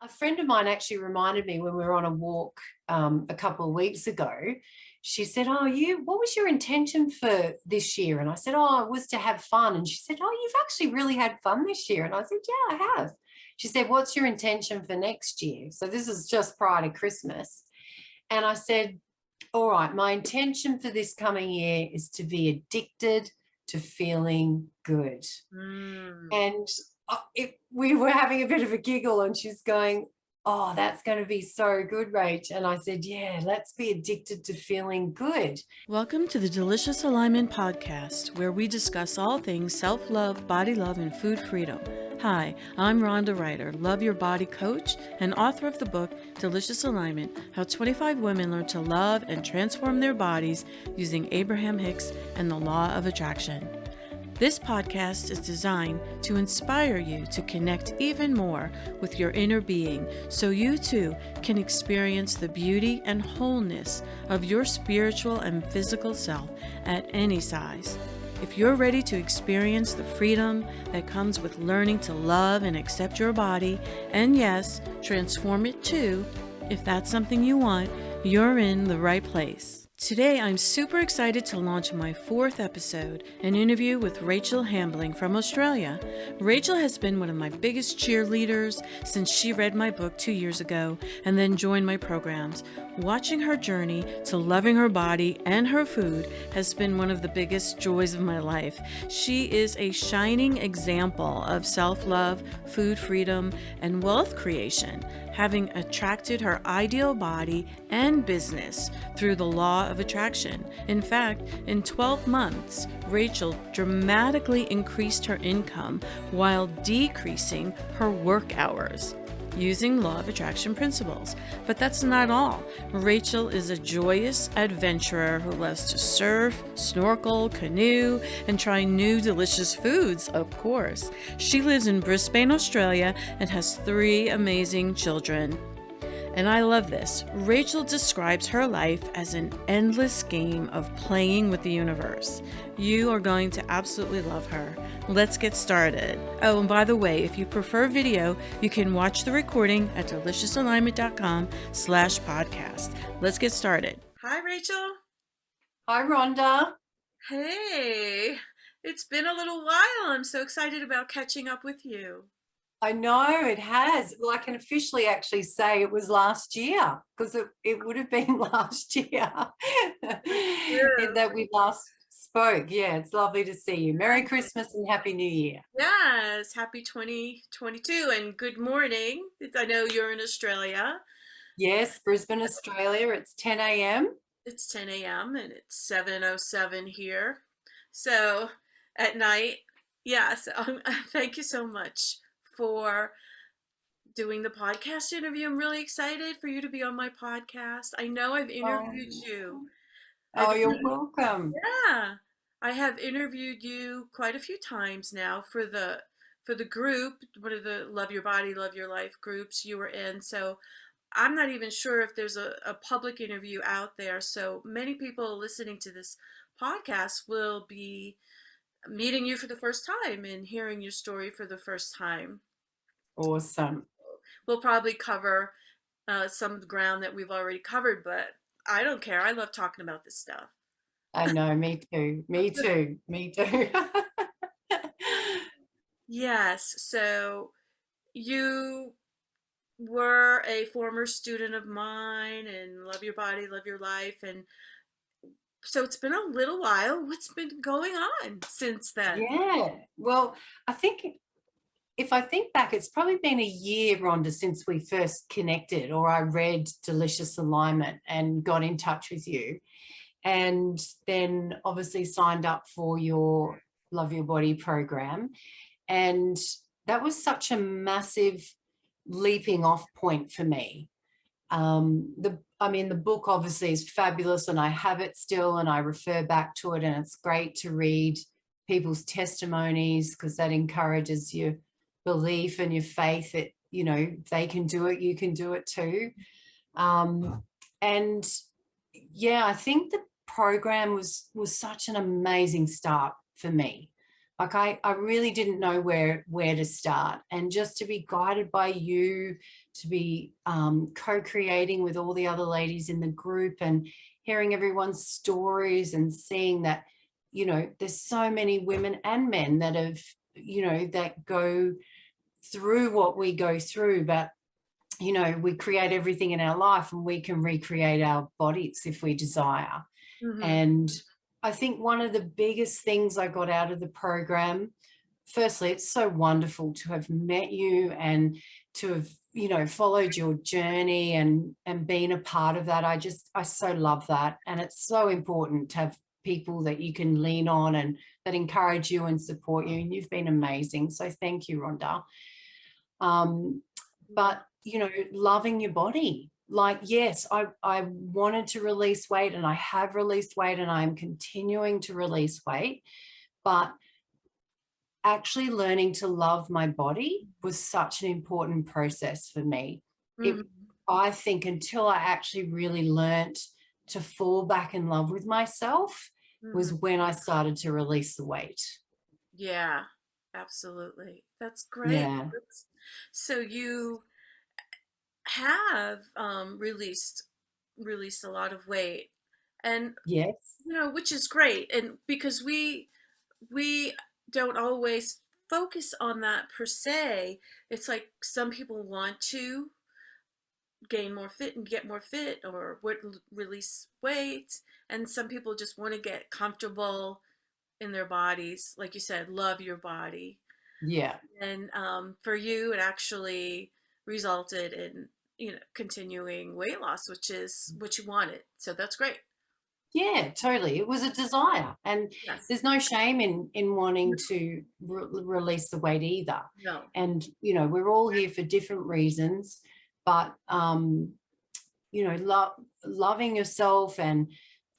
A friend of mine actually reminded me when we were on a walk a couple of weeks ago. She said, what was your intention for this year? And I said, it was to have fun. And she said, you've actually really had fun this year. And I said, yeah, I have. She said, what's your intention for next year? So this is just prior to Christmas. And I said, all right, my intention for this coming year is to be addicted to feeling good. And we were having a bit of a giggle, and she's going, oh, that's going to be so good, Rach. And I said, yeah, let's be addicted to feeling good. Welcome to the Delicious Alignment Podcast, where we discuss all things self-love, body love, and food freedom. Hi, I'm Rhonda Ryder, Love Your Body coach and author of the book Delicious Alignment, How 25 Women Learn to Love and Transform Their Bodies Using Abraham Hicks and the Law of Attraction. This podcast is designed to inspire you to connect even more with your inner being so you too can experience the beauty and wholeness of your spiritual and physical self at any size. If you're ready to experience the freedom that comes with learning to love and accept your body, and yes, transform it too, if that's something you want, you're in the right place. Today, I'm super excited to launch my 4th episode, an interview with Rachael Hambling from Australia. Rachael has been one of my biggest cheerleaders since she read my book 2 years ago and then joined my programs. Watching her journey to loving her body and her food has been one of the biggest joys of my life. She is a shining example of self-love, food freedom, and wealth creation, having attracted her ideal body and business through the law of attraction. In fact, in 12 months, Rachael dramatically increased her income while decreasing her work hours using law of attraction principles. But that's not all. Rachael is a joyous adventurer who loves to surf, snorkel, canoe, and try new delicious foods, of course. She lives in Brisbane, Australia, and has 3 amazing children. And I love this. Rachael describes her life as an endless game of playing with the universe. You are going to absolutely love her. Let's get started. Oh, and by the way, if you prefer video, you can watch the recording at deliciousalignment.com/podcast. Let's get started. Hi, Rachael. Hi, Rhonda. Hey, it's been a little while. I'm so excited about catching up with you. I know it has. Well, I can officially actually say it was last year, because it would have been last year that we last spoke. Yeah, it's lovely to see you. Merry Christmas and Happy New Year. Yes, happy 2022 and good morning. I know you're in Australia. Yes, Brisbane, Australia. It's 10 a.m. It's 10 a.m. and it's 7:07 here. So at night, yes, thank you so much for doing the podcast interview. I'm really excited for you to be on my podcast. I know I've interviewed you. You're welcome. Yeah, I have interviewed you quite a few times now for the group, one of the Love Your Body, Love Your Life groups you were in. So I'm not even sure if there's a public interview out there. So many people listening to this podcast will be meeting you for the first time and hearing your story for the first time. Awesome. We'll probably cover some of the ground that we've already covered, but I don't care. I love talking about this stuff. I know, me too. Me too. Me too. Yes, so you were a former student of mine and Love Your Body, Love Your Life, and so it's been a little while. What's been going on since then? Yeah, well, I think if I think back, it's probably been a year, Rhonda, since we first connected, or I read Delicious Alignment and got in touch with you, and then obviously signed up for your Love Your Body program. And that was such a massive leaping off point for me. The book obviously is fabulous, and I have it still, and I refer back to it, and it's great to read people's testimonies, because that encourages your belief and your faith that, you know, if they can do it, you can do it too. And yeah, I think the program was such an amazing start for me. Like I really didn't know where to start, and just to be guided by you, to be co-creating with all the other ladies in the group and hearing everyone's stories and seeing that, you know, there's so many women and men that have, you know, that go through what we go through, but you know, we create everything in our life and we can recreate our bodies if we desire. Mm-hmm. And I think one of the biggest things I got out of the program, firstly, it's so wonderful to have met you and to have, you know, followed your journey and been a part of that. I so love that. And it's so important to have people that you can lean on and that encourage you and support you. And you've been amazing. So thank you, Rhonda. But, you know, loving your body. Like, yes, I wanted to release weight and I have released weight and I'm continuing to release weight, but actually learning to love my body was such an important process for me. Mm-hmm. I think until I actually really learnt to fall back in love with myself was when I started to release the weight. Yeah, absolutely. That's great. Yeah. So you have released a lot of weight, and Yes. you know, which is great, and because we don't always focus on that per se. It's like some people want to gain more fit and get more fit or release weight, and some people just want to get comfortable in their bodies, like you said, love your body. Yeah. And for you, it actually resulted in, you know, continuing weight loss, which is what you wanted. So that's great. Yeah, totally. It was a desire, and Yes. there's no shame in wanting to release the weight either. No. And you know, we're all here for different reasons, but you know, loving yourself and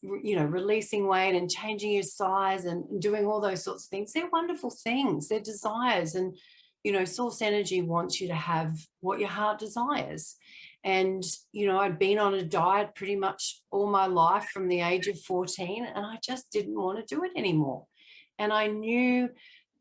you know, releasing weight and changing your size and doing all those sorts of things, they're wonderful things. They're desires, and you know, source energy wants you to have what your heart desires. And you know, I'd been on a diet pretty much all my life from the age of 14, and I just didn't want to do it anymore. And I knew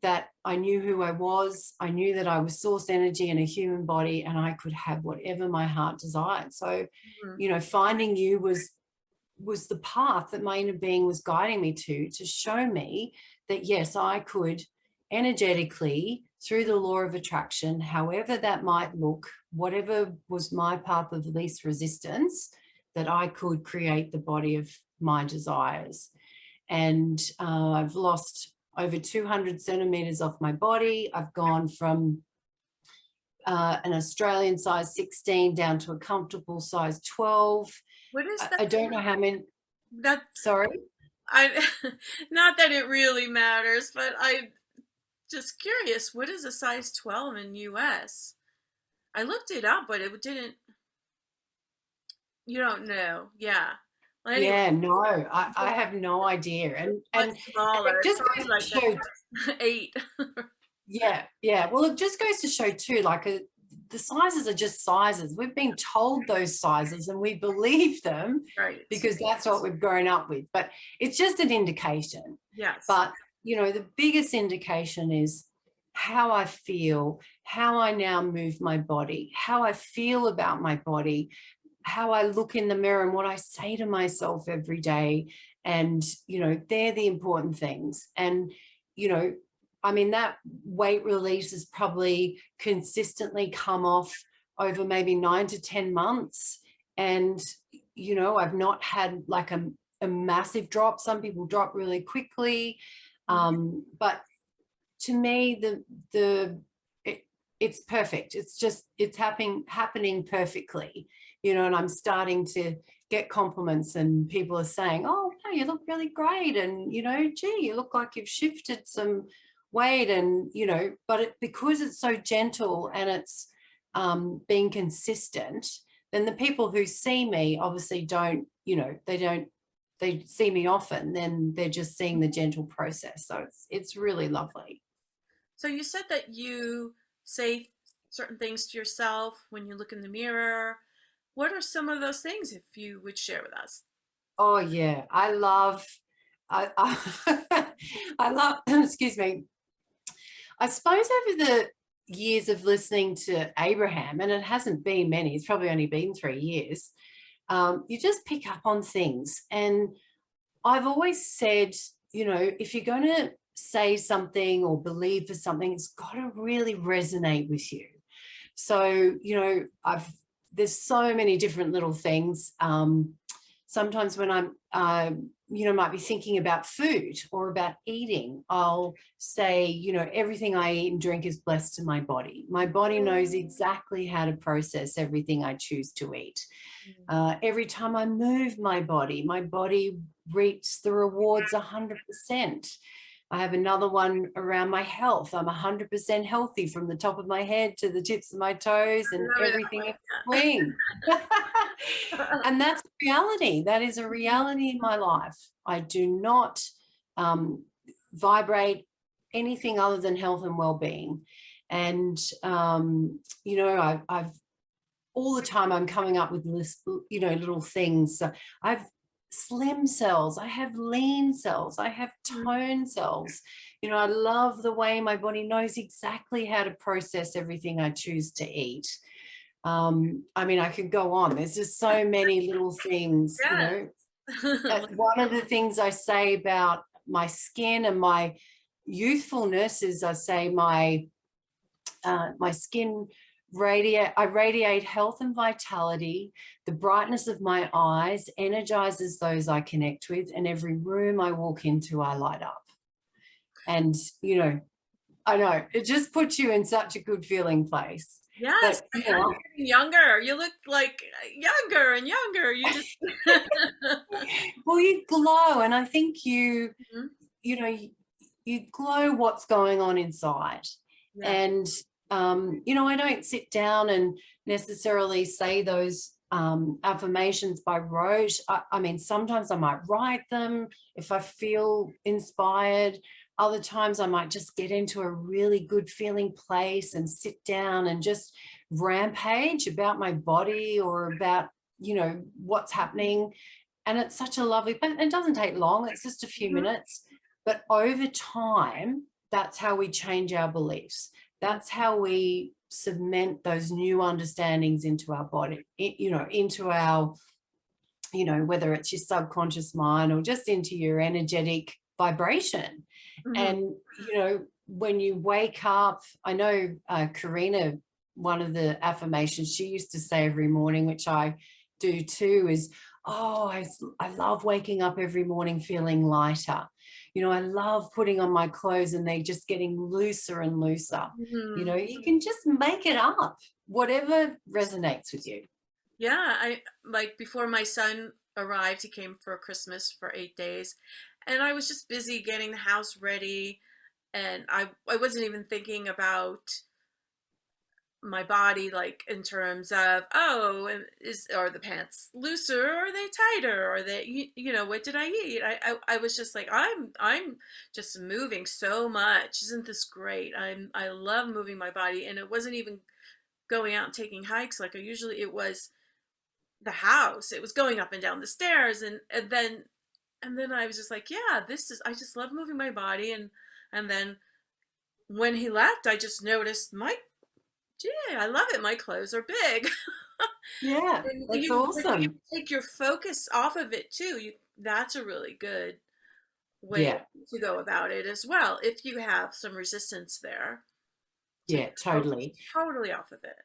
that I knew who I was. I knew that I was source energy in a human body, and I could have whatever my heart desired. So Mm-hmm. you know, finding you was the path that my inner being was guiding me to show me that yes, I could energetically, through the law of attraction, however that might look, whatever was my path of least resistance, that I could create the body of my desires. And I've lost over 200 centimeters off my body. I've gone from an Australian size 16 down to a comfortable size 12. What is that? I don't know how many. That Sorry. I not that it really matters, but I just curious. What is a size 12 in US? I looked it up, but it didn't. You don't know. Yeah. Well, anyway, Yeah, no, I have no idea. much And smaller. it It just sounds goes like to show, that. 8. yeah, yeah. Well, it just goes to show too, like the sizes are just sizes. We've been told those sizes and we believe them Right. because that's what we've grown up with. But it's just an indication. Yes. But, you know, the biggest indication is how I feel, how I now move my body, how I feel about my body, how I look in the mirror and what I say to myself every day. And, you know, they're the important things. And, you know, I mean, that weight release has probably consistently come off over maybe 9 to 10 months. And, you know, I've not had like a massive drop. Some people drop really quickly. But to me, it's perfect. It's happening perfectly, you know, and I'm starting to get compliments and people are saying, oh, no, you look really great. And, you know, gee, you look like you've shifted some weight and, you know, but because it's so gentle and it's being consistent, then the people who see me obviously don't, you know, they see me often, then they're just seeing the gentle process. So it's really lovely. So you said that you say certain things to yourself when you look in the mirror. What are some of those things, if you would share with us? Oh yeah, I love, I love, excuse me. I suppose over the years of listening to Abraham, and it hasn't been many, it's probably only been 3 years, you just pick up on things. And I've always said, if you're going to say something or believe for something, it's got to really resonate with you. So, there's so many different little things. Sometimes when I'm, might be thinking about food or about eating, I'll say, everything I eat and drink is blessed to my body. My body knows exactly how to process everything I choose to eat. Every time I move my body reaps the rewards 100%. I have another one around my health. I'm 100% healthy from the top of my head to the tips of my toes and everything in between. And that's reality. That is a reality in my life. I do not vibrate anything other than health and well-being. And, I've all the time I'm coming up with little things. So I've slim cells, I have lean cells, I have tone cells. I love the way my body knows exactly how to process everything I choose to eat. I could go on. There's just so many little things, One of the things I say about my skin and my youthfulness is I say my skin I radiate health and vitality. The brightness of my eyes energizes those I connect with, and every room I walk into, I light up. And, I know it just puts you in such a good feeling place. Yes, but, you're getting younger. You look like younger and younger. You just well, you glow, and I think you glow what's going on inside. Yeah. And I don't sit down and necessarily say those affirmations by rote. Sometimes I might write them if I feel inspired. Other times I might just get into a really good feeling place and sit down and just rampage about my body or about, what's happening. And it's such a lovely, but it doesn't take long. It's just a few minutes. But over time, that's how we change our beliefs. That's how we cement those new understandings into our body, into our, whether it's your subconscious mind or just into your energetic vibration. And, when you wake up, I know Karina, one of the affirmations she used to say every morning, which I do too, is, I love waking up every morning feeling lighter. I love putting on my clothes and they're just getting looser and looser. You can just make it up, whatever resonates with you. Yeah, I before my son arrived, he came for Christmas for 8 days, and I was just busy getting the house ready, and I wasn't even thinking about my body, like in terms of, are the pants looser, or are they tighter, or they, what did I eat? I was just like, I'm just moving so much. Isn't this great? I love moving my body. And it wasn't even going out and taking hikes like I usually, it was the house. It was going up and down the stairs, and then I was just like, yeah, I just love moving my body. And then when he left, I just noticed I love it. My clothes are big. Yeah, that's awesome. You take your focus off of it too. That's a really good way to go about it as well. If you have some resistance there. Yeah, totally. Totally off of it.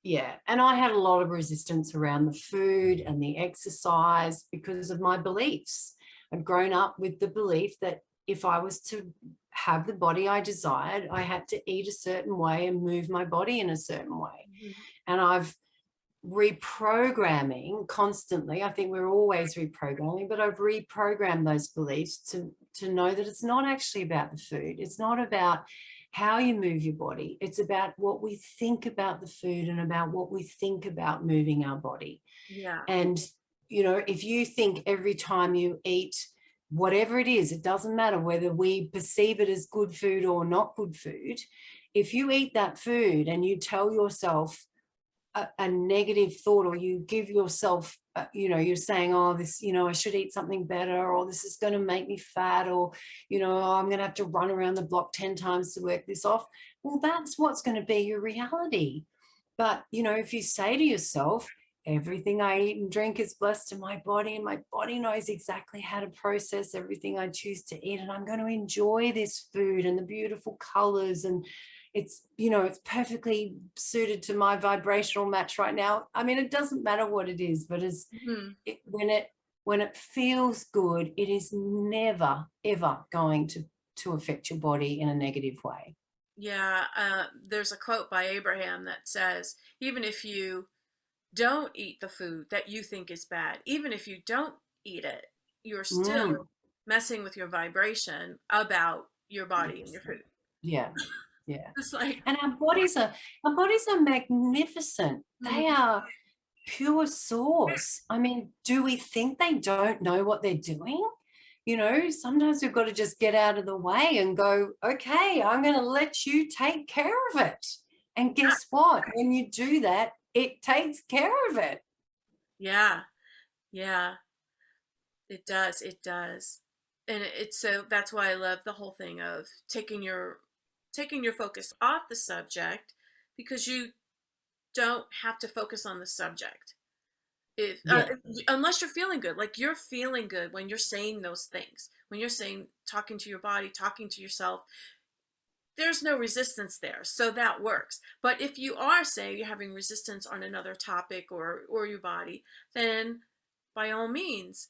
Yeah. And I had a lot of resistance around the food and the exercise because of my beliefs. I'd grown up with the belief that if I was to have the body I desired, I had to eat a certain way and move my body in a certain way. And I've reprogramming constantly. I think we're always reprogramming, but I've reprogrammed those beliefs to know that it's not actually about the food. It's not about how you move your body. It's about what we think about the food and about what we think about moving our body. Yeah. And, if you think every time you eat whatever it is, it doesn't matter whether we perceive it as good food or not good food. If you eat that food and you tell yourself, a negative thought, or you give yourself, you're saying, oh, this, I should eat something better, or this is going to make me fat, or, oh, I'm going to have to run around the block 10 times to work this off. Well, that's what's going to be your reality. But, if you say to yourself, everything I eat and drink is blessed to my body, and my body knows exactly how to process everything I choose to eat, and I'm going to enjoy this food and the beautiful colors, and it's perfectly suited to my vibrational match right now. I mean, it doesn't matter what it is, but when it feels good, it is never ever going to affect your body in a negative way. Yeah, there's a quote by Abraham that says, even if you don't eat the food that you think is bad, even if you don't eat it, you're still messing with your vibration about your body and your food. Yeah. Yeah. It's like, and our bodies are magnificent. They are pure source. I mean, do we think they don't know what they're doing? Sometimes we've got to just get out of the way and go, okay, I'm going to let you take care of it. And guess what? When you do that, it takes care of it. Yeah. It does. And it's so that's why I love the whole thing of taking your focus off the subject, because you don't have to focus on the subject. Unless you're feeling good, like you're feeling good when you're saying those things, when you're saying, talking to your body, talking to yourself, there's no resistance there. So that works. But if you are saying you're having resistance on another topic or your body, then by all means,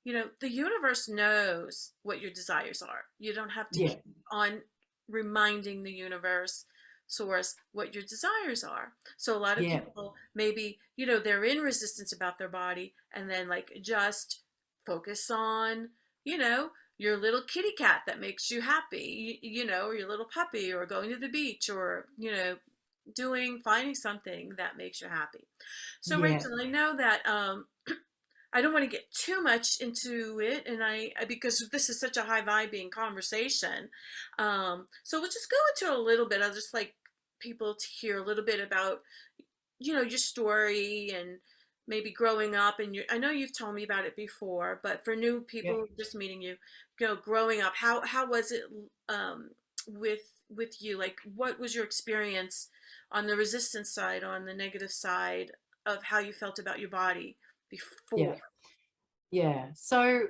the universe knows what your desires are. You don't have to keep on reminding the universe, source, what your desires are. So a lot of people maybe, they're in resistance about their body, and then like just focus on, your little kitty cat that makes you happy, or your little puppy, or going to the beach, or, finding something that makes you happy. So Rachael, I know that I don't want to get too much into it, and because this is such a high vibing conversation. So we'll just go into a little bit. I'll just like people to hear a little bit about, your story and maybe growing up. And I know you've told me about it before, but for new people just meeting you, growing up, how was it with you? Like, what was your experience on the resistance side, on the negative side of how you felt about your body before? So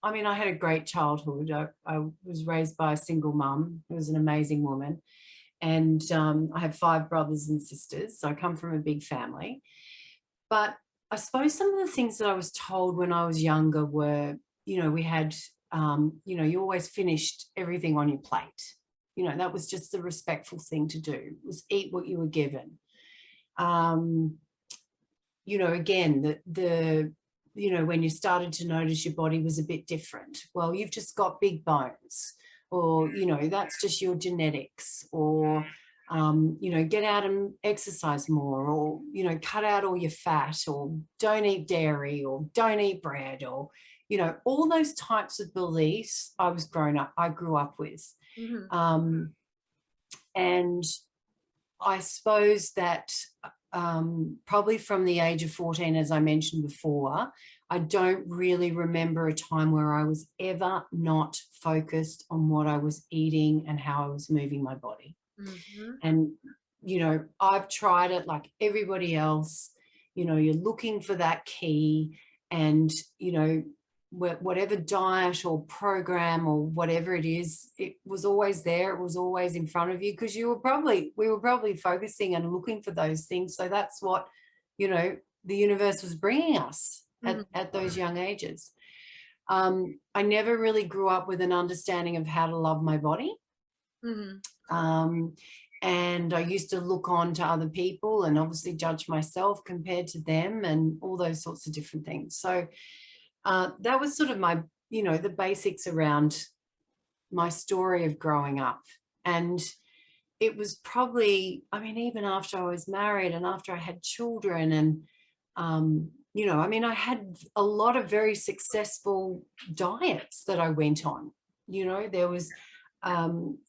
I mean, I had a great childhood. I was raised by a single mum who was an amazing woman, and I have 5 brothers and sisters, so I come from a big family. But I suppose some of the things that I was told when I was younger were, we had you always finished everything on your plate. That was just the respectful thing to do, was eat what you were given. Again, when you started to notice your body was a bit different, well, you've just got big bones, or, that's just your genetics, or, get out and exercise more, or, cut out all your fat, or don't eat dairy, or don't eat bread, or, all those types of beliefs I grew up with. And I suppose that probably from the age of 14, as I mentioned before, I don't really remember a time where I was ever not focused on what I was eating and how I was moving my body. And, I've tried it like everybody else. You're looking for that key, and, whatever diet or program or whatever it is, it was always there. It was always in front of you, because we were probably focusing and looking for those things. So that's what, the universe was bringing us at those young ages. I never really grew up with an understanding of how to love my body. And I used to look on to other people and obviously judge myself compared to them, and all those sorts of different things. So that was sort of my, the basics around my story of growing up. And it was probably, I mean, even after I was married and after I had children, and, I had a lot of very successful diets that I went on. There was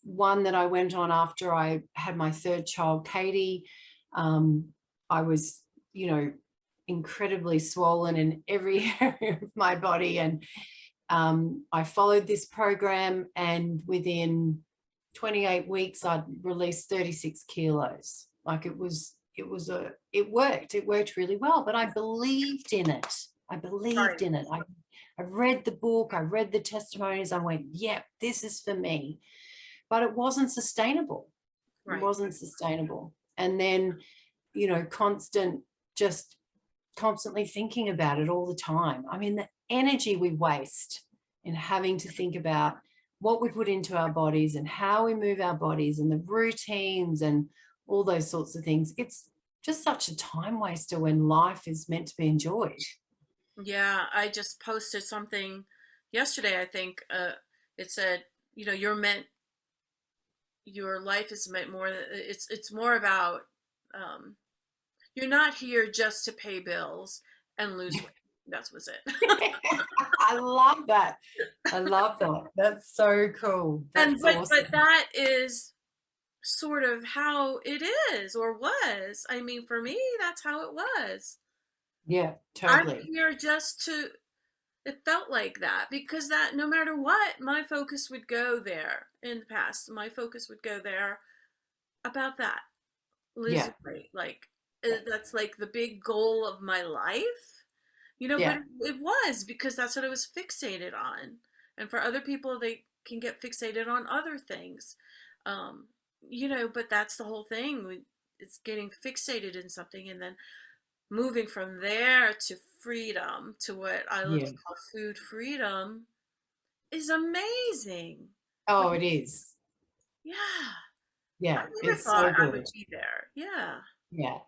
one that I went on after I had my 3rd child, Katie. I was, you know, incredibly swollen in every area of my body. And I followed this program, and within 28 weeks, I'd released 36 kilos. Like it worked really well, but I believed in it. I believed in it. I read the book, I read the testimonies. I went, yep, this is for me. But it wasn't sustainable. It wasn't sustainable. And then, you know, constantly thinking about it all the time. I mean, the energy we waste in having to think about what we put into our bodies and how we move our bodies and the routines and all those sorts of things. It's just such a time waster when life is meant to be enjoyed. Yeah, I just posted something yesterday, I think. It said, you know, your life is meant more, it's more about, you're not here just to pay bills and lose weight. That was it. I love that. I love that. That's so cool. That's awesome. But that is sort of how it is or was. I mean, for me, that's how it was. Yeah, totally. I'm here it felt like that, because that no matter what, my focus would go there in the past. My focus would go there about that. Losing weight. Like, that's like the big goal of my life, you know, but it was because that's what I was fixated on. And for other people, they can get fixated on other things. You know, but that's the whole thing. It's getting fixated in something and then moving from there to freedom, to what I love to call food freedom, is amazing. Oh, it is. Yeah. Yeah, I never thought I would be there. Yeah. Yeah.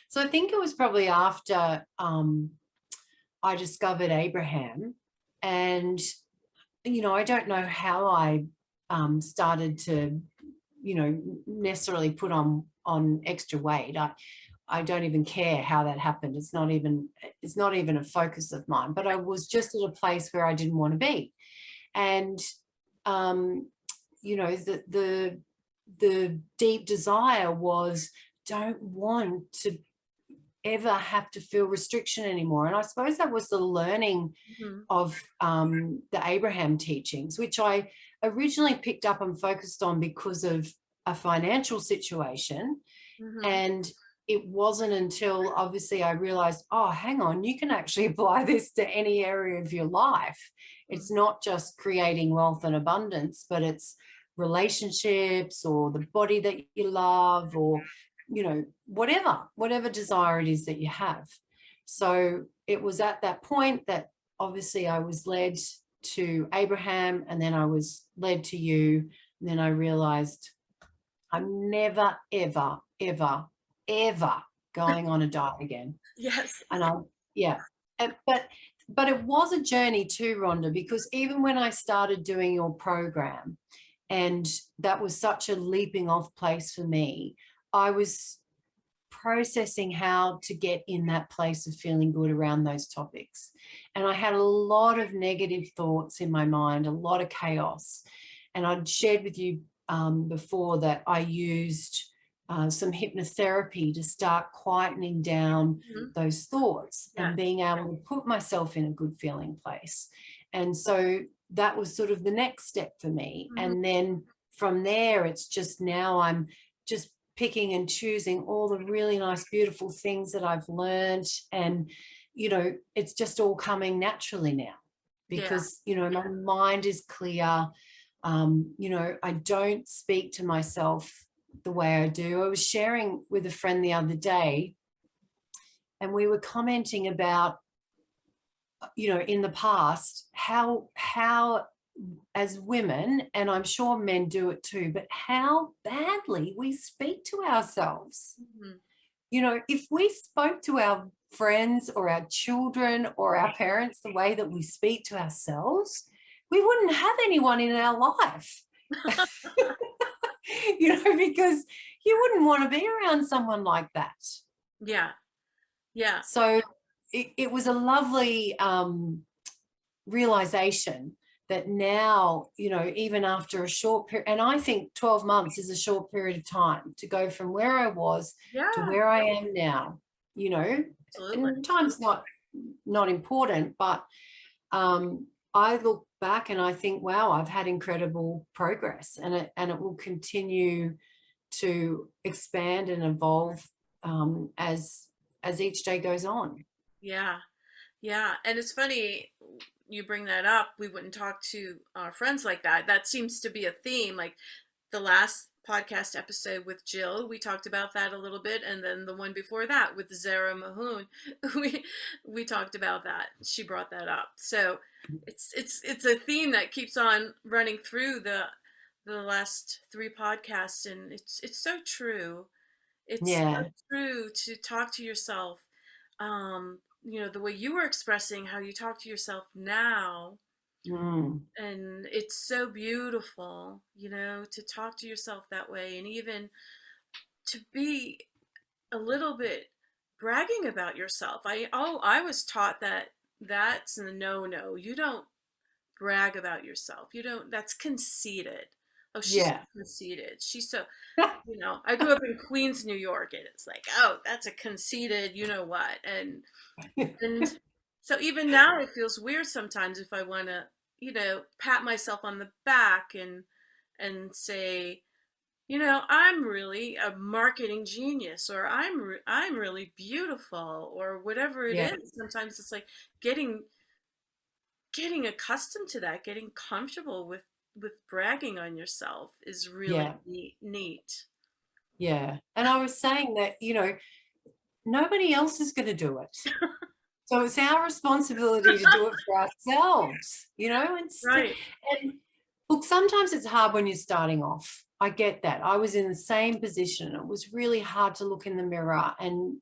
So I think it was probably after I discovered Abraham, and, you know, I don't know how I started to, you know, necessarily put on extra weight. I don't even care how that happened. It's not even a focus of mine, but I was just at a place where I didn't want to be. And, you know, the deep desire was, don't want to ever have to feel restriction anymore. And I suppose that was the learning of the Abraham teachings, which I originally picked up and focused on because of a financial situation. And it wasn't until obviously I realized, oh, hang on, you can actually apply this to any area of your life. It's not just creating wealth and abundance, but it's relationships or the body that you love, or, you know, whatever desire it is that you have. So it was at that point that obviously I was led to Abraham, and then I was led to you. And then I realized I'm never, ever, ever, ever going on a diet again. Yes. And but it was a journey too, Rhonda, because even when I started doing your program, and that was such a leaping off place for me, I was processing how to get in that place of feeling good around those topics. And I had a lot of negative thoughts in my mind, a lot of chaos. And I'd shared with you before that I used some hypnotherapy to start quietening down those thoughts and being able to put myself in a good feeling place. And so that was sort of the next step for me. And then from there, it's just now I'm just picking and choosing all the really nice, beautiful things that I've learned. And, you know, it's just all coming naturally now because, you know, my mind is clear. You know, I don't speak to myself the way I do. I was sharing with a friend the other day, and we were commenting about, you know, in the past, how as women, and I'm sure men do it too, but how badly we speak to ourselves. You know, if we spoke to our friends or our children or our parents the way that we speak to ourselves, we wouldn't have anyone in our life. You know, because you wouldn't want to be around someone like that. Yeah. Yeah. So it was a lovely realization that now, even after a short period, and I think 12 months is a short period of time to go from where I was to Yeah, where I am now, absolutely. and time's not important, but I look back and I think, wow, I've had incredible progress, and it will continue to expand and evolve as each day goes on. Yeah. Yeah. And it's funny you bring that up. We wouldn't talk to our friends like that. That seems to be a theme. Like the last podcast episode with Jill, we talked about that a little bit. And then the one before that with Zara Mahoon, we talked about that. She brought that up. So it's a theme that keeps on running through the last three podcasts, and it's so true. It's so Yeah. true to talk to yourself. The way you were expressing how you talk to yourself now, Mm. and it's so beautiful, to talk to yourself that way, and even to be a little bit bragging about yourself. I was taught that that's a no. You don't brag about yourself. You don't, that's conceited. Oh, she's Yeah. conceited. She's so, I grew up in Queens, New York, and it's like, oh, that's a conceited, you know what. And so even now it feels weird sometimes if I want to, pat myself on the back and say, I'm really a marketing genius, or I'm really beautiful, or whatever it Yeah. is. Sometimes it's like getting accustomed to that, getting comfortable with bragging on yourself is really Yeah. neat. Yeah. And I was saying that, nobody else is going to do it. So it's our responsibility to do it for ourselves, Right. and look, sometimes it's hard when you're starting off. I get that. I was in the same position. It was really hard to look in the mirror and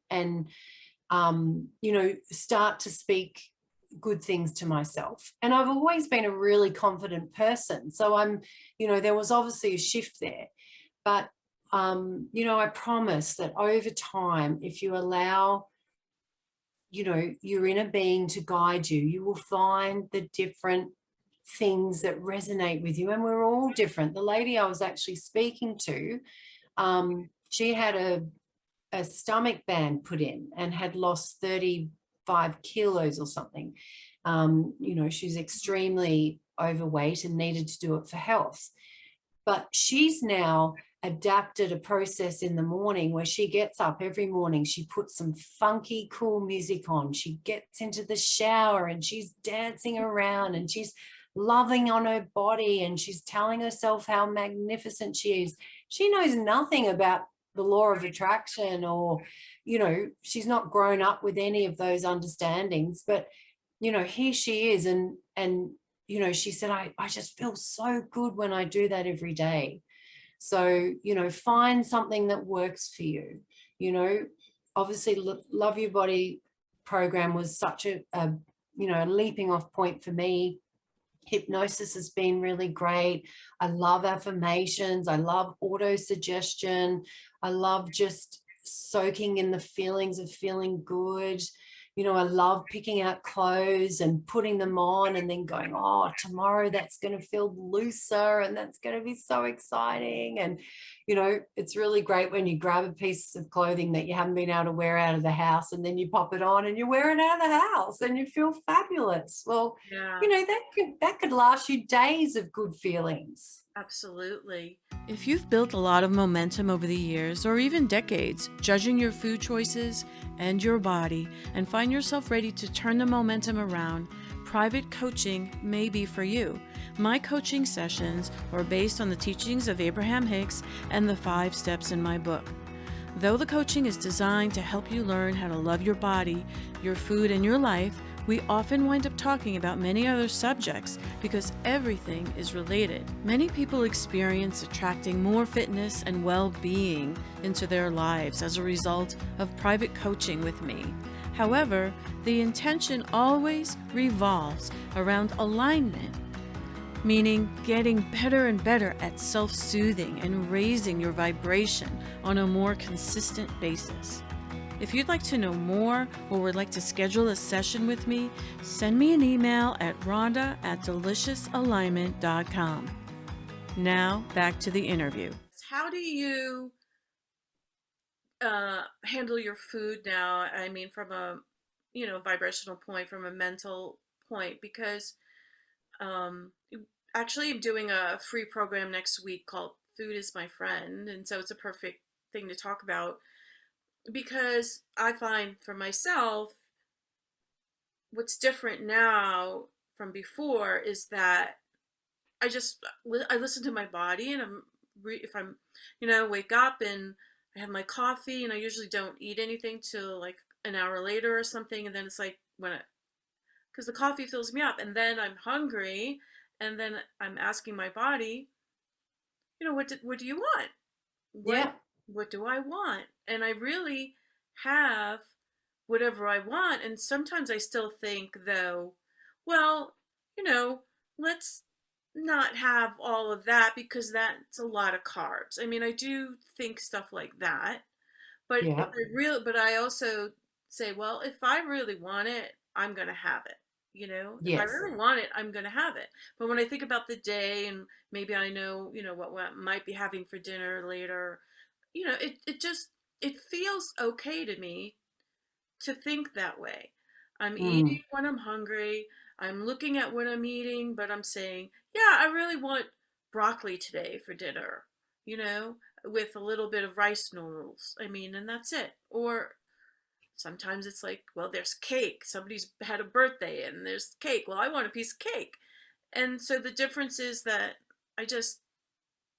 start to speak good things to myself. And I've always been a really confident person. So there was obviously a shift there. But, I promise that over time, if you allow, your inner being to guide you, you will find the different things that resonate with you. And we're all different. The lady I was actually speaking to, she had a stomach band put in and had lost 35 kilos or something. She's extremely overweight and needed to do it for health. But she's now adapted a process in the morning where she gets up every morning, she puts some funky, cool music on, she gets into the shower and she's dancing around and she's loving on her body and she's telling herself how magnificent she is. She knows nothing about the law of attraction, or she's not grown up with any of those understandings, but here she is, and she said, I just feel so good when I do that every day. So find something that works for you. Obviously Love Your Body program was such a leaping off point for me. Hypnosis has been really great. I love affirmations. I love auto suggestion. I love just soaking in the feelings of feeling good. I love picking out clothes and putting them on and then going, oh, tomorrow that's going to feel looser and that's going to be so exciting. And, it's really great when you grab a piece of clothing that you haven't been able to wear out of the house and then you pop it on and you wear it out of the house and you feel fabulous. Well, Yeah. That could last you days of good feelings. Absolutely. If you've built a lot of momentum over the years or even decades, judging your food choices and your body, and find yourself ready to turn the momentum around, private coaching may be for you. My coaching sessions are based on the teachings of Abraham Hicks and the 5 steps in my book. Though the coaching is designed to help you learn how to love your body, your food, and your life, we often wind up talking about many other subjects because everything is related. Many people experience attracting more fitness and well-being into their lives as a result of private coaching with me. However, the intention always revolves around alignment, meaning getting better and better at self-soothing and raising your vibration on a more consistent basis. If you'd like to know more or would like to schedule a session with me, send me an email at rhonda@delicious.alignment.com. Now, back to the interview. How do you handle your food now? I mean, from a, vibrational point, from a mental point, because um, actually I'm doing a free program next week called Food is My Friend. And so it's a perfect thing to talk about because I find for myself, what's different now from before is that I listen to my body, and if I'm, wake up and I have my coffee, and I usually don't eat anything till like an hour later or something, and then it's like because the coffee fills me up, and then I'm hungry, and then I'm asking my body, what do you want? What Yeah. what do I want? And I really have whatever I want, and sometimes I still think though, well, let's not have all of that because that's a lot of carbs. I mean, I do think stuff like that, but Yeah. but I also say, well, if I really want it, I'm going to have it. If I Yes. really want it, I'm going to have it. But when I think about the day and maybe I know, what I might be having for dinner later, it feels okay to me to think that way. I'm eating Mm. when I'm hungry. I'm looking at what I'm eating, but I'm saying, yeah, I really want broccoli today for dinner, you know, with a little bit of rice noodles. I mean, and that's it. Or sometimes it's like, well, there's cake. Somebody's had a birthday and there's cake. Well, I want a piece of cake. And so the difference is that I just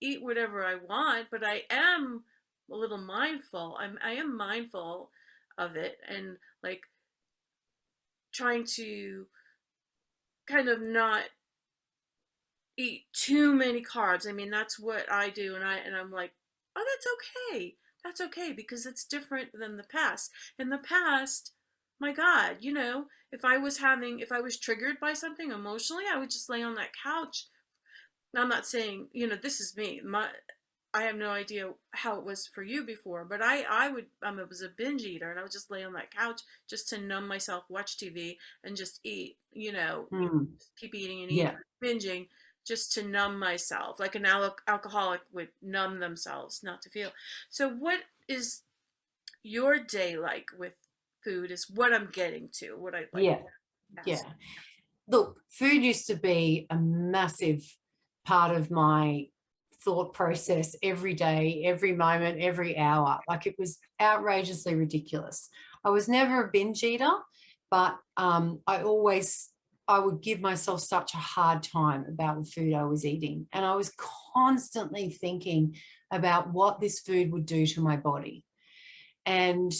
eat whatever I want, but I am a little mindful. I am mindful of it, and like trying to kind of not eat too many carbs. I mean, that's what I do, and I'm like, oh, that's okay. That's okay because it's different than the past. In the past, my God, if I was triggered by something emotionally, I would just lay on that couch. I'm not saying, this is me. I have no idea how it was for you before, but I was a binge eater, and I would just lay on that couch just to numb myself, watch TV, and just eat, Mm. just keep eating and eating, Yeah. binging, just to numb myself, like an alcoholic would numb themselves, not to feel. So, what is your day like with food? Is what I'm getting to, what I'd like Yeah. to ask. Yeah. Look, food used to be a massive part of my thought process every day, every moment, every hour. Like it was outrageously ridiculous. I was never a binge eater, but I would give myself such a hard time about the food I was eating. And I was constantly thinking about what this food would do to my body. And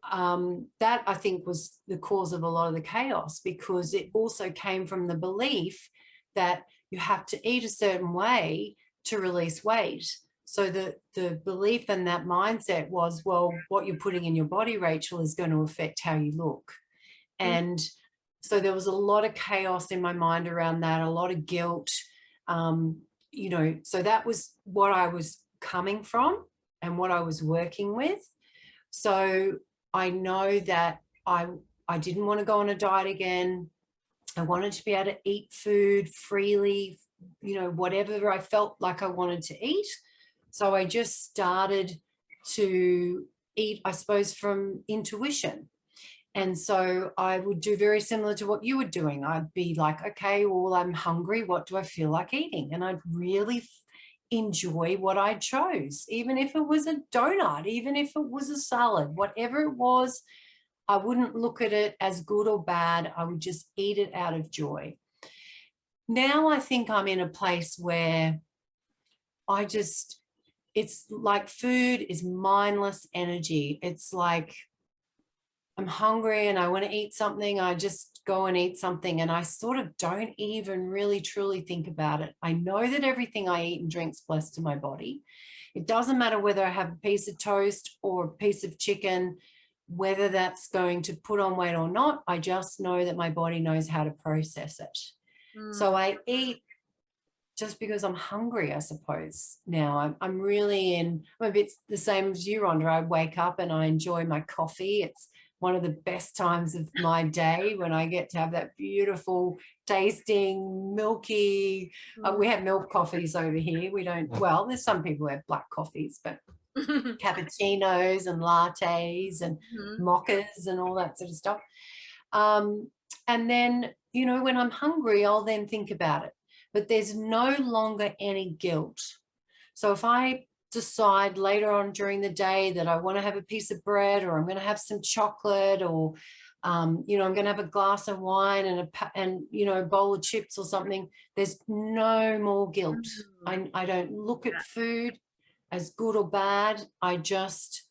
that I think was the cause of a lot of the chaos, because it also came from the belief that you have to eat a certain way to release weight. So the belief and that mindset was, well, what you're putting in your body, Rachael, is going to affect how you look. And so there was a lot of chaos in my mind around that, a lot of guilt. So that was what I was coming from and what I was working with. So I know that I didn't want to go on a diet again. I wanted to be able to eat food freely, whatever I felt like I wanted to eat. So I just started to eat, I suppose, from intuition. And so I would do very similar to what you were doing. I'd be like, okay, well, I'm hungry. What do I feel like eating? And I'd really enjoy what I chose, even if it was a donut, even if it was a salad, whatever it was. I wouldn't look at it as good or bad. I would just eat it out of joy. Now I think I'm in a place where it's like food is mindless energy. It's like I'm hungry and I want to eat something. I just go and eat something, and I sort of don't even really truly think about it. I know that everything I eat and drink is blessed to my body. It doesn't matter whether I have a piece of toast or a piece of chicken, whether that's going to put on weight or not. I just know that my body knows how to process it. So Mm. I eat just because I'm hungry, I suppose. Now I'm really I'm a bit the same as you, Rhonda. I wake up and I enjoy my coffee. It's one of the best times of my day when I get to have that beautiful tasting milky. We have milk coffees over here. We don't. Well, there's some people who have black coffees, but cappuccinos and lattes and mochas and all that sort of stuff. And then, you know, when I'm hungry, I'll then think about it. But there's no longer any guilt. So if I decide later on during the day that I want to have a piece of bread, or I'm going to have some chocolate, or you know, I'm going to have a glass of wine and you know, a bowl of chips or something, there's no more guilt. I don't look at food as good or bad. I just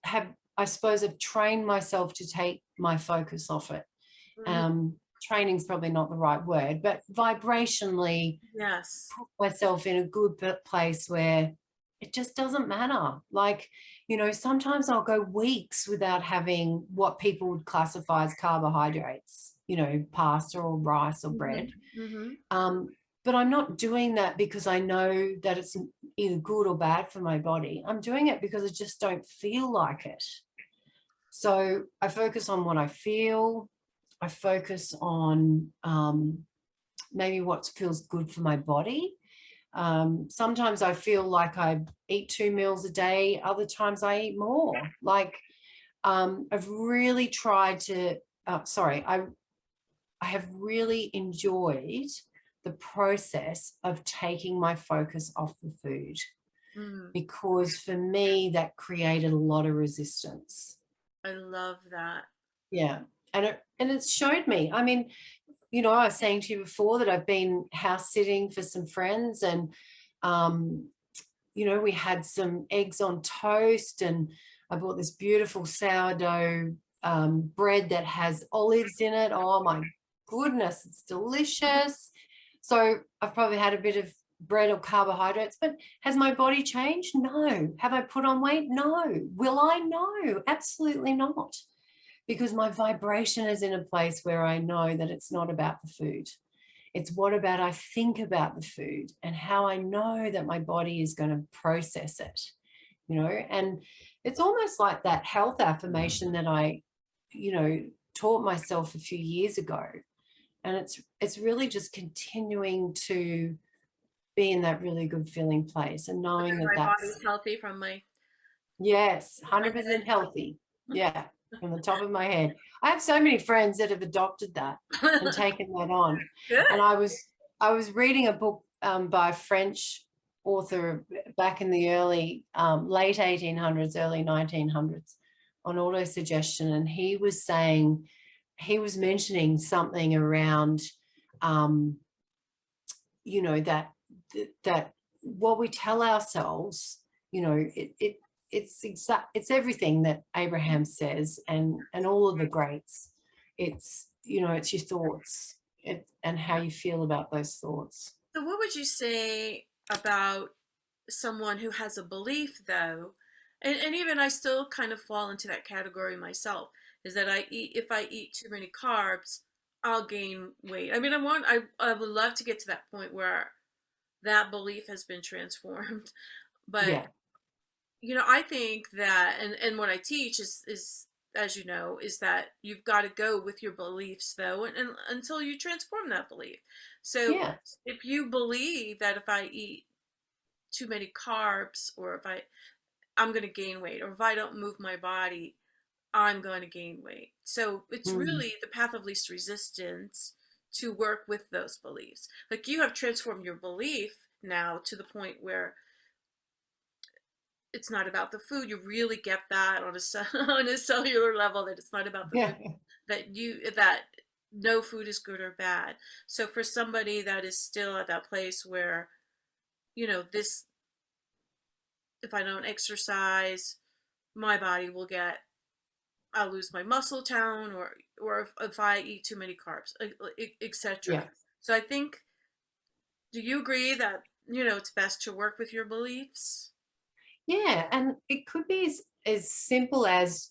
have, I suppose, I've trained myself to take my focus off it. Training is probably not the right word, but vibrationally put myself in a good place where it just doesn't matter. Like, you know, sometimes I'll go weeks without having what people would classify as carbohydrates, you know, pasta or rice or bread. But I'm not doing that because I know that it's either good or bad for my body. I'm doing it because I just don't feel like it. So I focus on what I feel. I focus on maybe what feels good for my body. Sometimes I feel like I eat 2 meals a day. Other times I eat more. Like I've really tried to, I have really enjoyed the process of taking my focus off the food, because for me that created a lot of resistance. I love that. Yeah. And it's showed me. I mean, you know, I was saying to you before that I've been house sitting for some friends, and you know, we had some eggs on toast, and I bought this beautiful sourdough bread that has olives in it. Oh my goodness, it's delicious. So I've probably had a bit of bread or carbohydrates, but has my body changed? No. Have I put on weight? No. Will I? No, absolutely not. Because my vibration is in a place where I know that it's not about the food. It's what about I think about the food and how I know that my body is going to process it, you know. And it's almost like that health affirmation that I, you know, taught myself a few years ago. And it's really just continuing to be in that really good feeling place and knowing that my body's healthy from my... Yes, 100% healthy. Yeah, from the top of my head. I have so many friends that have adopted that and taken that on. Good. And I was reading a book by a French author back in the early late 1800s, early 1900s on autosuggestion, and he was mentioning something around you know, that what we tell ourselves, you know, it's everything that Abraham says and all of the greats. It's, you know, it's your thoughts and how you feel about those thoughts. So what would you say about someone who has a belief, though, and even I still kind of fall into that category myself, is that if I eat too many carbs, I'll gain weight. I mean, I would love to get to that point where that belief has been transformed. But Yeah. you know, I think that, and what I teach is, as you know, is that you've got to go with your beliefs, though, and until you transform that belief. So if you believe that if I eat too many carbs, or if I'm going to gain weight, or if I don't move my body, I'm going to gain weight. So it's really the path of least resistance to work with those beliefs. Like, you have transformed your belief now to the point where it's not about the food. You really get that on a cellular level, that it's not about the food, that no food is good or bad. So for somebody that is still at that place where, you know, if I don't exercise, my body will I'll lose my muscle tone, or if I eat too many carbs, etc. So I think, do you agree that, you know, it's best to work with your beliefs? Yeah, and it could be as simple as,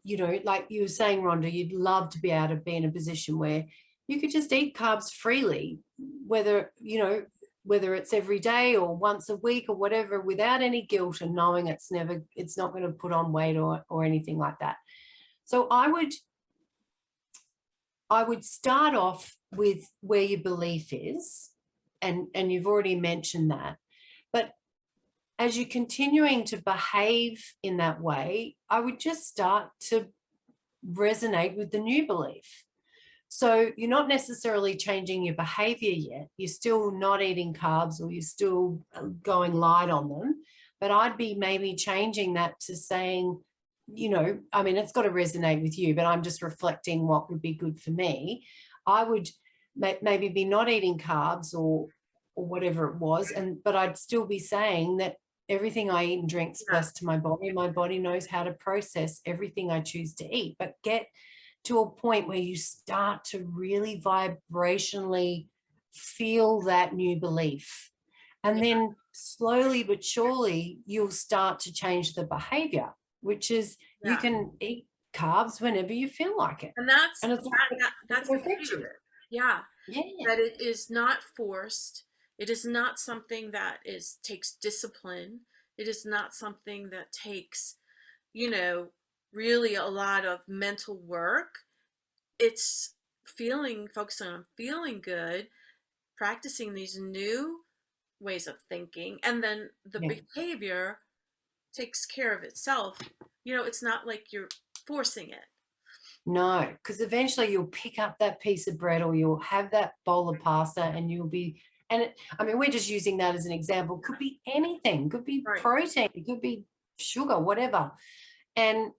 you know, like you were saying, Rhonda, you'd love to be able to be in a position where you could just eat carbs freely, whether it's every day or once a week or whatever, without any guilt, and knowing it's not going to put on weight or anything like that. So I would start off with where your belief is, and you've already mentioned that. But as you're continuing to behave in that way, I would just start to resonate with the new belief. So you're not necessarily changing your behavior yet. You're still not eating carbs, or you're still going light on them. But I'd be maybe changing that to saying, it's got to resonate with you, but I'm just reflecting what would be good for me. I would maybe be not eating carbs or whatever it was, but I'd still be saying that everything I eat and drink is blessed to my body. My body knows how to process everything I choose to eat. But get to a point where you start to really vibrationally feel that new belief. And then slowly but surely, you'll start to change the behavior, which is you can eat carbs whenever you feel like it. And that's the key of it. Yeah. That it is not forced. It is not something that takes discipline. It is not something that takes, really a lot of mental work. It's focusing on feeling good, practicing these new ways of thinking, and then the behavior takes care of itself. It's not like you're forcing it. No, because eventually you'll pick up that piece of bread, or you'll have that bowl of pasta, and you'll be, we're just using that as an example. Could be anything, could be protein, it could be sugar, whatever. And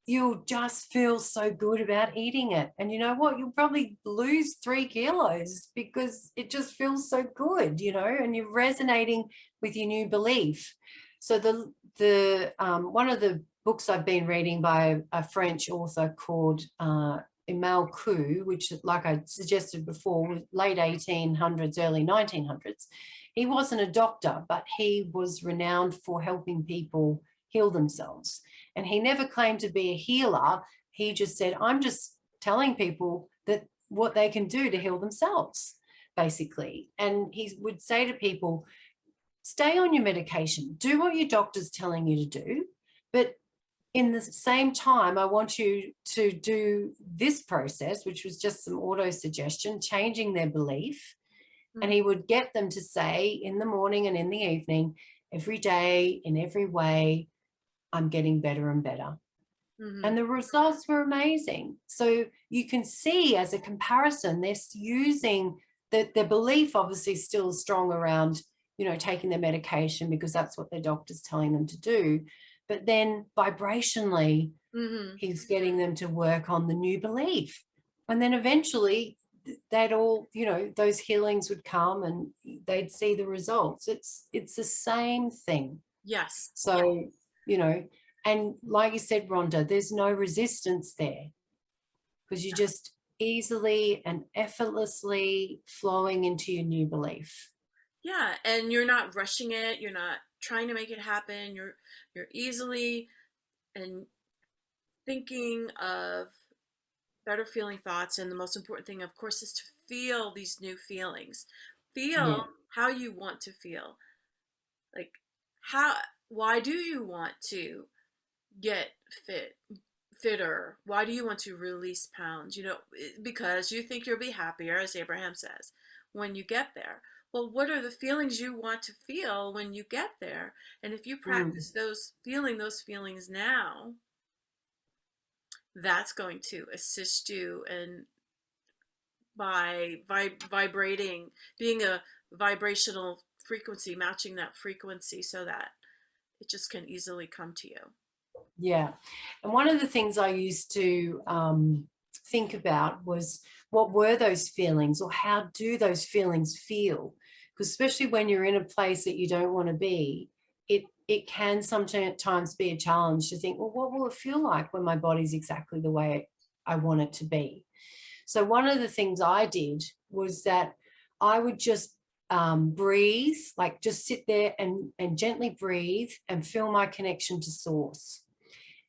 you'll just feel so good about eating it. And you know what? You'll probably lose 3 kilos because it just feels so good, and you're resonating with your new belief. So the one of the books I've been reading by a French author called Emile Coué, which, like I suggested before, was late 1800s, early 1900s. He wasn't a doctor, but he was renowned for helping people heal themselves. And he never claimed to be a healer. He just said, I'm just telling people that what they can do to heal themselves, basically. And he would say to people, stay on your medication, do what your doctor's telling you to do, but in the same time, I want you to do this process, which was just some auto-suggestion, changing their belief. Mm-hmm. And he would get them to say in the morning and in the evening, every day, in every way, I'm getting better and better. Mm-hmm. And the results were amazing. So you can see, as a comparison, they're using their belief obviously still strong around, taking their medication because that's what their doctor's telling them to do. But then vibrationally, he's getting them to work on the new belief. And then eventually they'd all, those healings would come and they'd see the results. It's the same thing. Yes. So, and like you said, Rhonda, there's no resistance there because you're just easily and effortlessly flowing into your new belief. Yeah, and you're not rushing it. You're not trying to make it happen. You're easily and thinking of better feeling thoughts. And the most important thing, of course, is to feel these new feelings. Feel how you want to feel. Like, why do you want to get fitter? Why do you want to release pounds? Because you think you'll be happier, as Abraham says, when you get there. Well, what are the feelings you want to feel when you get there? And if you practice those feelings now, that's going to assist you in by vibrating, being a vibrational frequency, matching that frequency so that it just can easily come to you. Yeah. And one of the things I used to think about was, what were those feelings, or how do those feelings feel? Because especially when you're in a place that you don't want to be, it can sometimes be a challenge to think, well, what will it feel like when my body's exactly the way I want it to be? So one of the things I did was that I would just breathe, like just sit there and gently breathe and feel my connection to source.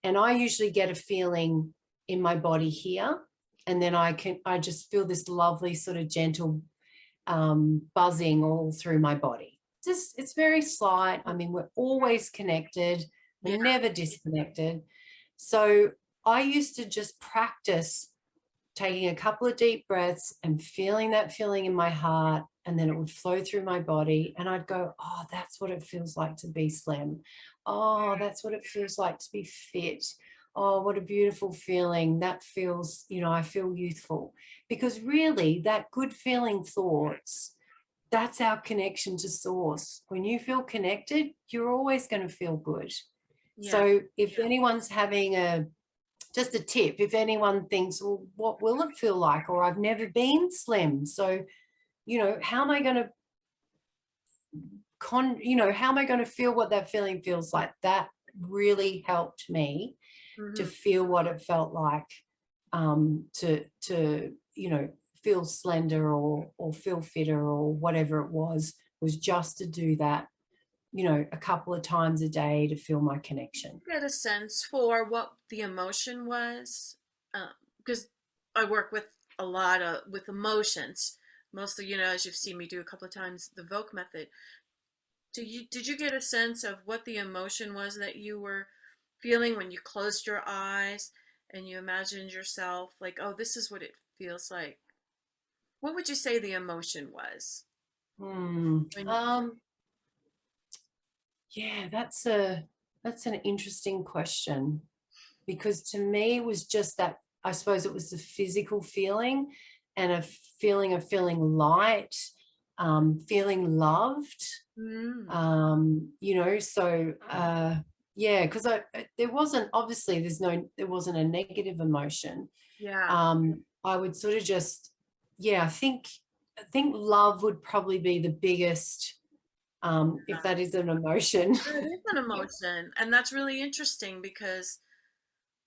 And I usually get a feeling in my body here, and then I just feel this lovely sort of gentle buzzing all through my body. It's very slight. I mean, we're always connected. We're Yeah. never disconnected. So I used to just practice taking a couple of deep breaths and feeling that feeling in my heart, and then it would flow through my body, and I'd go, oh, that's what it feels like to be slim. Oh, that's what it feels like to be fit. Oh, what a beautiful feeling. That feels, I feel youthful. Because really, that good feeling thoughts, that's our connection to source. When you feel connected, you're always going to feel good. Yeah. So if anyone's having just a tip, if anyone thinks, well, what will it feel like? Or I've never been slim. So, how am I going to how am I going to feel what that feeling feels like? That really helped me to feel what it felt like, to feel slender or feel fitter or whatever it was just to do that, a couple of times a day to feel my connection. Get a sense for what the emotion was, because I work with a lot with emotions, mostly, as you've seen me do a couple of times, the Vogue method. Did you get a sense of what the emotion was that you were feeling when you closed your eyes and you imagined yourself like, oh, this is what it feels like? What would you say the emotion was? Yeah, that's an interesting question, because to me it was just that, I suppose it was the physical feeling and a feeling of feeling light, feeling loved, so yeah, because there wasn't, obviously there wasn't a negative emotion. Yeah. I would sort of just, yeah, I think love would probably be the biggest, if that is an emotion. It is an emotion, and that's really interesting because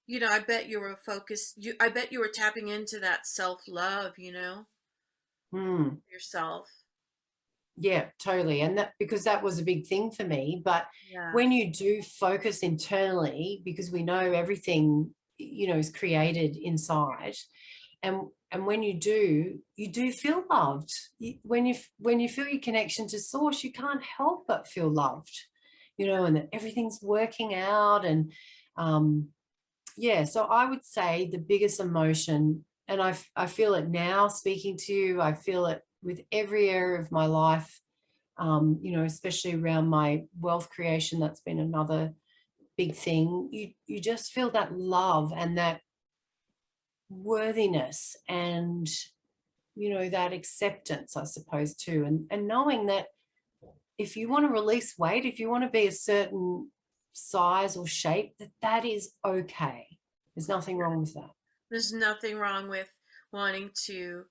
I bet you were focused. I bet you were tapping into that self-love, yourself. Yeah, totally. And that, because that was a big thing for me. But Yeah. when you do focus internally, because we know everything, is created inside, and when you do feel loved. When you feel your connection to source, you can't help but feel loved, and that everything's working out. And yeah, so I would say the biggest emotion, and I feel it now speaking to you, I feel it with every area of my life, especially around my wealth creation. That's been another big thing. You just feel that love and that worthiness and, that acceptance, I suppose, too. And knowing that if you want to release weight, if you want to be a certain size or shape, that is okay. There's nothing wrong with that. There's nothing wrong with wanting to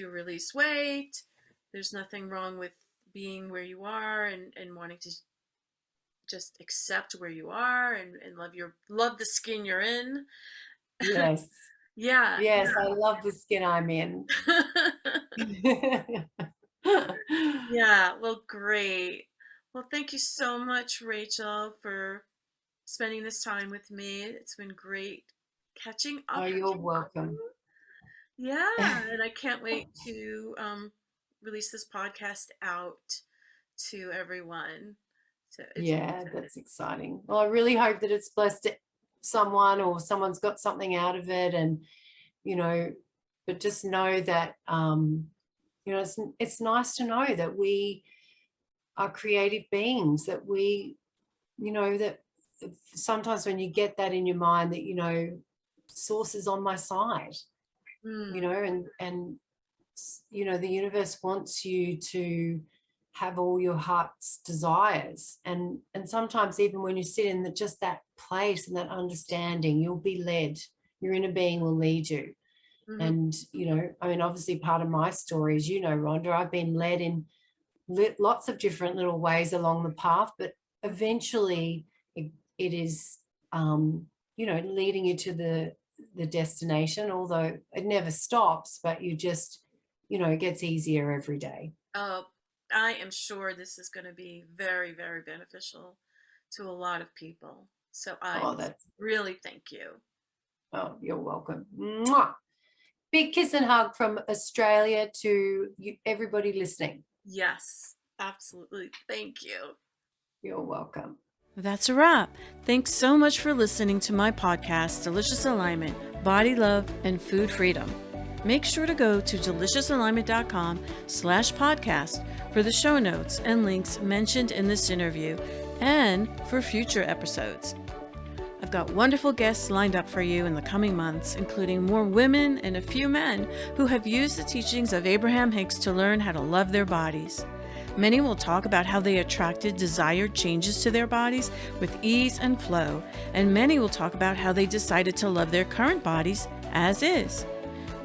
release weight. There's nothing wrong with being where you are and wanting to just accept where you are and love the skin you're in. Yes. Yeah. Yes, I love the skin I'm in. Yeah, well, great. Well, thank you so much, Rachael, for spending this time with me. It's been great catching Oh, up with you're you. welcome. Yeah, and I can't wait to release this podcast out to everyone. So Yeah, that's exciting. Well, I really hope that it's blessed someone, or someone's got something out of it. And, but just know that, it's nice to know that we are creative beings, that we, that sometimes when you get that in your mind that, source is on my side, and the universe wants you to have all your heart's desires. And sometimes even when you sit in just that place and that understanding, you'll be led. Your inner being will lead you. And, I mean, obviously part of my story is, Rhonda, I've been led in lots of different little ways along the path, but eventually it is, leading you to the destination, although it never stops, but you just, it gets easier every day. Oh, I am sure this is going to be very, very beneficial to a lot of people. So I That's really thank you. Oh, you're welcome. Mwah. Big kiss and hug from Australia to you, everybody listening. Yes, absolutely. Thank you. You're welcome. That's a wrap. Thanks so much for listening to my podcast, Delicious Alignment, Body Love, and Food Freedom. Make sure to go to deliciousalignment.com/podcast for the show notes and links mentioned in this interview and for future episodes. I've got wonderful guests lined up for you in the coming months, including more women and a few men who have used the teachings of Abraham Hicks to learn how to love their bodies. Many will talk about how they attracted desired changes to their bodies with ease and flow, and many will talk about how they decided to love their current bodies as is.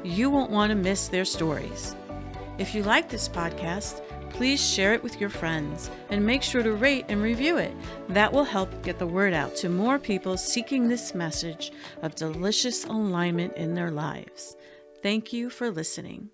You won't want to miss their stories. If you like this podcast, please share it with your friends and make sure to rate and review it. That will help get the word out to more people seeking this message of delicious alignment in their lives. Thank you for listening.